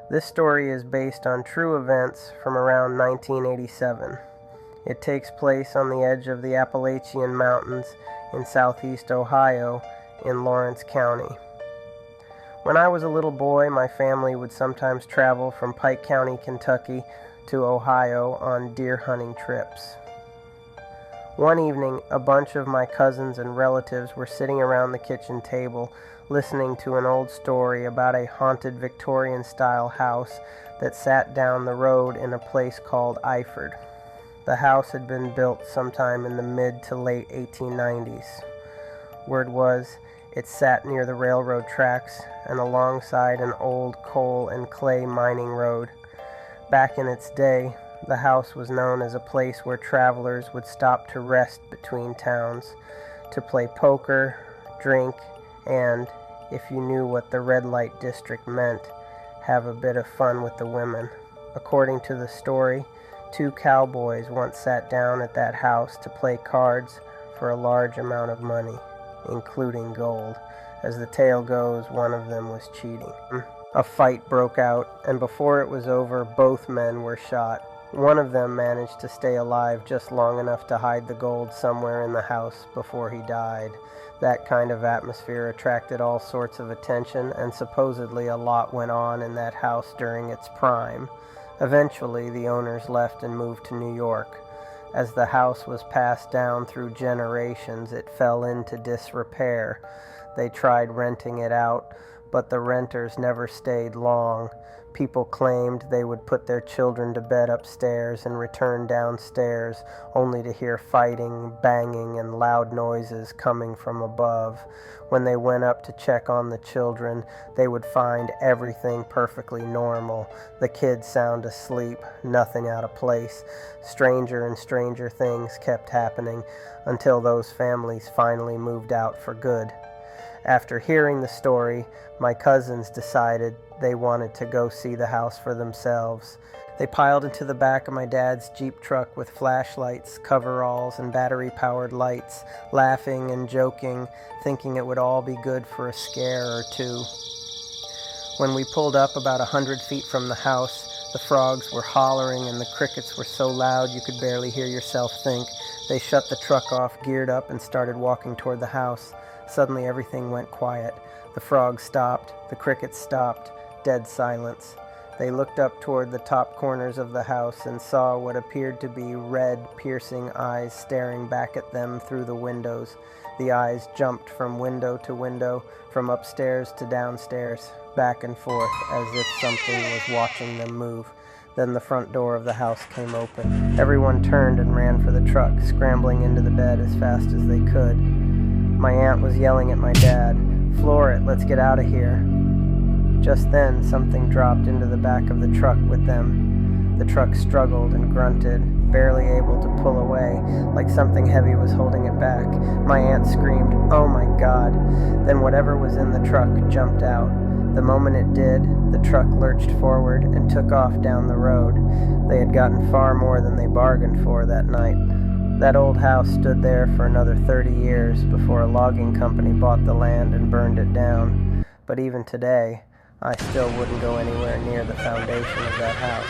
This story is based on true events from around 1987. It takes place on the edge of the Appalachian Mountains in southeast Ohio in Lawrence County. When I was a little boy, my family would sometimes travel from Pike County, Kentucky to Ohio on deer hunting trips. One evening, a bunch of my cousins and relatives were sitting around the kitchen table listening to an old story about a haunted Victorian-style house that sat down the road in a place called Eiford. The house had been built sometime in the mid to late 1890s. Word was, it sat near the railroad tracks and alongside an old coal and clay mining road. Back in its day, the house was known as a place where travelers would stop to rest between towns, to play poker, drink, and, if you knew what the red light district meant, have a bit of fun with the women. According to the story, 2 cowboys once sat down at that house to play cards for a large amount of money, including gold. As the tale goes, one of them was cheating. A fight broke out, and before it was over, both men were shot. One of them managed to stay alive just long enough to hide the gold somewhere in the house before he died. That kind of atmosphere attracted all sorts of attention, and supposedly a lot went on in that house during its prime. Eventually, the owners left and moved to New York. As the house was passed down through generations, it fell into disrepair. They tried renting it out, but the renters never stayed long. People claimed they would put their children to bed upstairs and return downstairs, only to hear fighting, banging, and loud noises coming from above. When they went up to check on the children, they would find everything perfectly normal. The kids sound asleep, nothing out of place. Stranger and stranger things kept happening until those families finally moved out for good. After hearing the story, my cousins decided they wanted to go see the house for themselves. They piled into the back of my dad's Jeep truck with flashlights, coveralls, and battery-powered lights, laughing and joking, thinking it would all be good for a scare or two. When we pulled up about 100 feet from the house, the frogs were hollering and the crickets were so loud you could barely hear yourself think. They shut the truck off, geared up, and started walking toward the house. Suddenly everything went quiet. The frogs stopped, the crickets stopped, dead silence. They looked up toward the top corners of the house and saw what appeared to be red, piercing eyes staring back at them through the windows. The eyes jumped from window to window, from upstairs to downstairs, back and forth, as if something was watching them move. Then the front door of the house came open. Everyone turned and ran for the truck, scrambling into the bed as fast as they could. My aunt was yelling at my dad, "Floor it, let's get out of here." Just then, something dropped into the back of the truck with them. The truck struggled and grunted, barely able to pull away, like something heavy was holding it back. My aunt screamed, "Oh my God!" Then whatever was in the truck jumped out. The moment it did, the truck lurched forward and took off down the road. They had gotten far more than they bargained for that night. That old house stood there for another 30 years before a logging company bought the land and burned it down. But even today, I still wouldn't go anywhere near the foundation of that house.